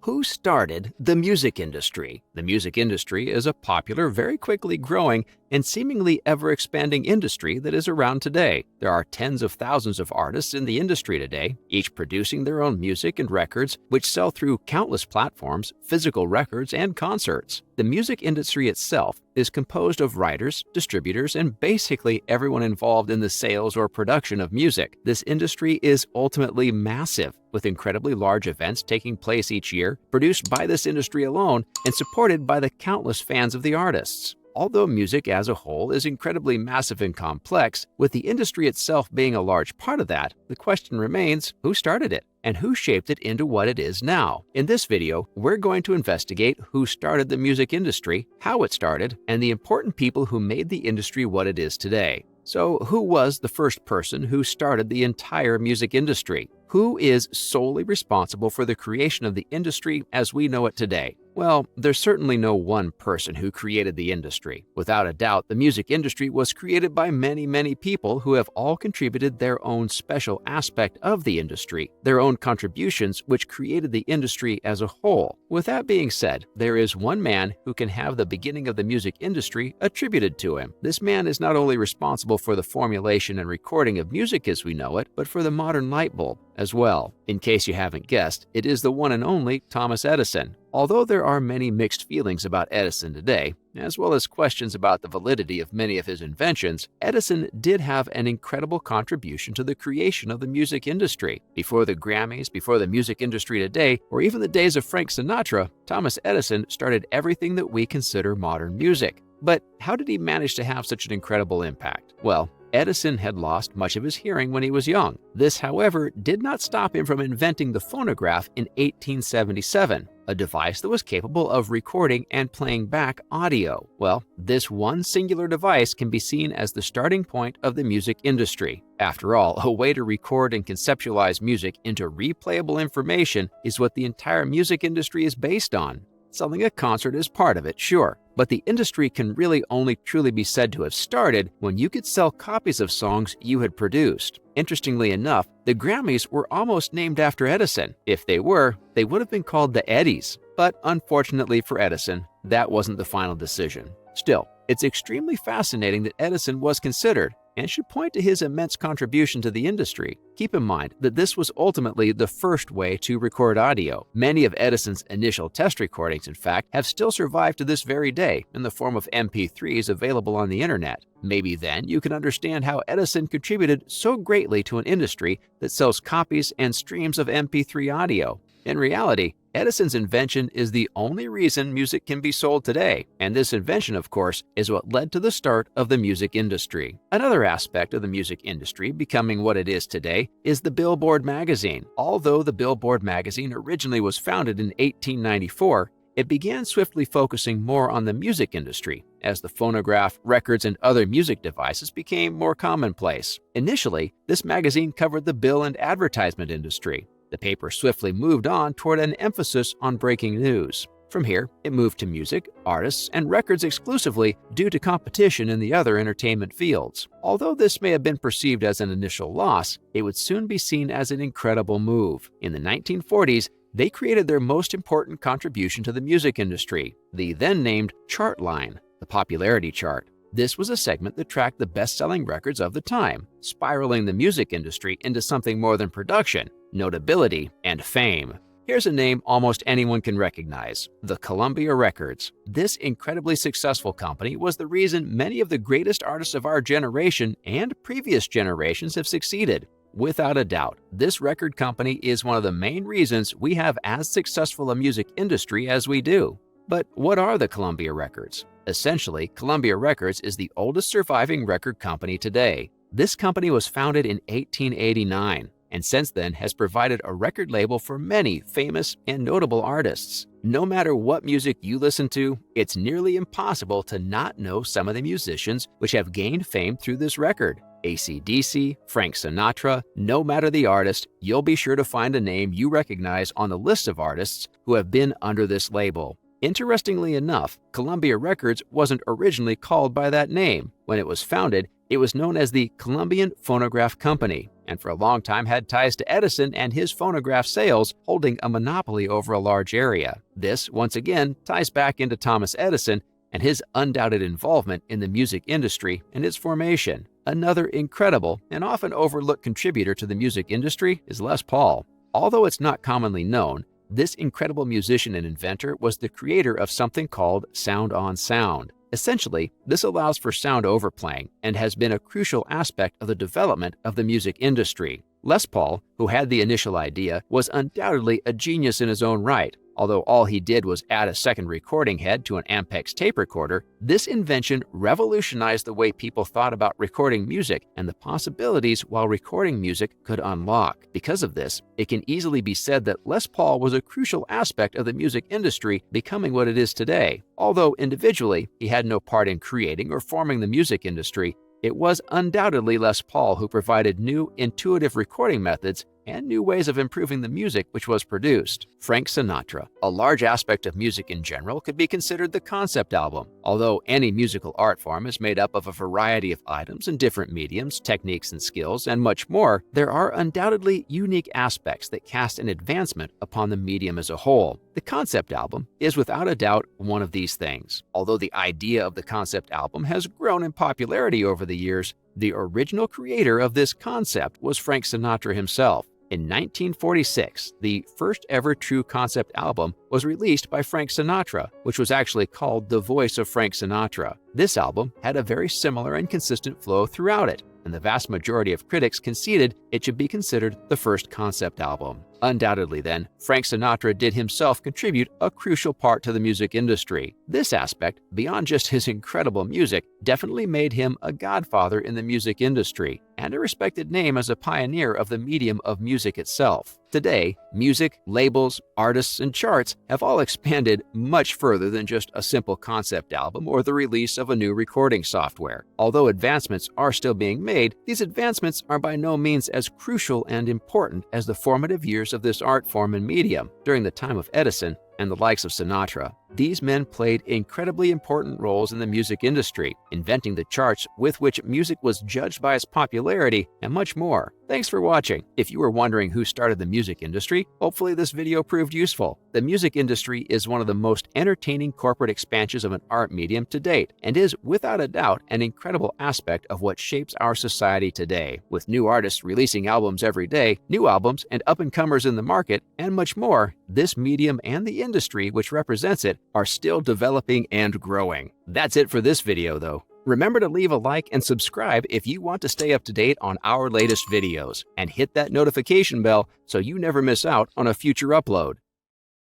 Who started the music industry? The music industry is a popular, very quickly growing, and seemingly ever-expanding industry that is around today. There are tens of thousands of artists in the industry today, each producing their own music and records, which sell through countless platforms, physical records, and concerts. The music industry itself is composed of writers, distributors, and basically everyone involved in the sales or production of music. This industry is ultimately massive, with incredibly large events taking place each year, produced by this industry alone and supported by the countless fans of the artists. Although music as a whole is incredibly massive and complex, with the industry itself being a large part of that, the question remains, who started it? And who shaped it into what it is now? In this video, we're going to investigate who started the music industry, how it started, and the important people who made the industry what it is today. So, who was the first person who started the entire music industry? Who is solely responsible for the creation of the industry as we know it today? Well, there's certainly no one person who created the industry. Without a doubt, the music industry was created by many people who have all contributed their own special aspect of the industry, their own contributions which created the industry as a whole. With that being said, there is one man who can have the beginning of the music industry attributed to him. This man is not only responsible for the formulation and recording of music as we know it, but for the modern light bulb as well. In case you haven't guessed, it is the one and only Thomas Edison. Although there are many mixed feelings about Edison today, as well as questions about the validity of many of his inventions, Edison did have an incredible contribution to the creation of the music industry. Before the Grammys, before the music industry today, or even the days of Frank Sinatra, Thomas Edison started everything that we consider modern music. But how did he manage to have such an incredible impact? Well, Edison had lost much of his hearing when he was young. This, however, did not stop him from inventing the phonograph in 1877, a device that was capable of recording and playing back audio. Well, this one singular device can be seen as the starting point of the music industry. After all, a way to record and conceptualize music into replayable information is what the entire music industry is based on. Selling a concert is part of it, sure, but the industry can really only truly be said to have started when you could sell copies of songs you had produced. Interestingly enough, the Grammys were almost named after Edison. If they were, they would have been called the Eddies. But unfortunately for Edison, that wasn't the final decision. Still, it's extremely fascinating that Edison was considered, and should point to his immense contribution to the industry. Keep in mind that this was ultimately the first way to record audio. Many of Edison's initial test recordings, in fact, have still survived to this very day in the form of MP3s available on the internet. Maybe then you can understand how Edison contributed so greatly to an industry that sells copies and streams of MP3 audio. In reality, Edison's invention is the only reason music can be sold today, and this invention, of course, is what led to the start of the music industry. Another aspect of the music industry becoming what it is today is the Billboard Magazine. Although the Billboard Magazine originally was founded in 1894, it began swiftly focusing more on the music industry as the phonograph, records, and other music devices became more commonplace. Initially, this magazine covered the bill and advertisement industry. The paper swiftly moved on toward an emphasis on breaking news. From here, it moved to music, artists, and records exclusively due to competition in the other entertainment fields. Although this may have been perceived as an initial loss, it would soon be seen as an incredible move. In the 1940s, they created their most important contribution to the music industry, the then named chart line, the popularity chart. This was a segment that tracked the best-selling records of the time, spiraling the music industry into something more than production, notability, and fame. Here's a name almost anyone can recognize: the Columbia Records. This incredibly successful company was the reason many of the greatest artists of our generation and previous generations have succeeded. Without a doubt, this record company is one of the main reasons we have as successful a music industry as we do. But what are the Columbia Records? Essentially, Columbia Records is the oldest surviving record company today. This company was founded in 1889, and since then has provided a record label for many famous and notable artists. No matter what music you listen to, it's nearly impossible to not know some of the musicians which have gained fame through this record. AC/DC, Frank Sinatra, no matter the artist, you'll be sure to find a name you recognize on the list of artists who have been under this label. Interestingly enough, Columbia Records wasn't originally called by that name. When it was founded, it was known as the Columbian Phonograph Company. and for a long time had ties to Edison and his phonograph sales, holding a monopoly over a large area. This, once again, ties back into Thomas Edison and his undoubted involvement in the music industry and its formation. Another incredible and often overlooked contributor to the music industry is Les Paul. Although it's not commonly known, this incredible musician and inventor was the creator of something called sound on sound. Essentially, this allows for sound overplaying and has been a crucial aspect of the development of the music industry. Les Paul, who had the initial idea, was undoubtedly a genius in his own right. Although all he did was add a second recording head to an Ampex tape recorder, this invention revolutionized the way people thought about recording music and the possibilities while recording music could unlock. Because of this, it can easily be said that Les Paul was a crucial aspect of the music industry becoming what it is today. Although individually, he had no part in creating or forming the music industry, it was undoubtedly Les Paul who provided new, intuitive recording methods and new ways of improving the music which was produced. Frank Sinatra. A large aspect of music in general could be considered the concept album. Although any musical art form is made up of a variety of items in different mediums, techniques and skills, and much more, there are undoubtedly unique aspects that cast an advancement upon the medium as a whole. The concept album is without a doubt one of these things. Although the idea of the concept album has grown in popularity over the years, the original creator of this concept was Frank Sinatra himself. In 1946, the first ever true concept album was released by Frank Sinatra, which was actually called The Voice of Frank Sinatra. This album had a very similar and consistent flow throughout it, and the vast majority of critics conceded it should be considered the first concept album. Undoubtedly then, Frank Sinatra did himself contribute a crucial part to the music industry. This aspect, beyond just his incredible music, definitely made him a godfather in the music industry and a respected name as a pioneer of the medium of music itself. Today, music, labels, artists, and charts have all expanded much further than just a simple concept album or the release of a new recording software. Although advancements are still being made, these advancements are by no means as crucial and important as the formative years of this art form and medium during the time of Edison and the likes of Sinatra. These men played incredibly important roles in the music industry, inventing the charts with which music was judged by its popularity, and much more. Thanks for watching. If you were wondering who started the music industry, hopefully this video proved useful. The music industry is one of the most entertaining corporate expansions of an art medium to date, and is without a doubt an incredible aspect of what shapes our society today. With new artists releasing albums every day, new albums and up-and-comers in the market, and much more, this medium and the industry which represents it are still developing and growing. That's it for this video though. Remember to leave a like and subscribe if you want to stay up to date on our latest videos, and hit that notification bell so you never miss out on a future upload.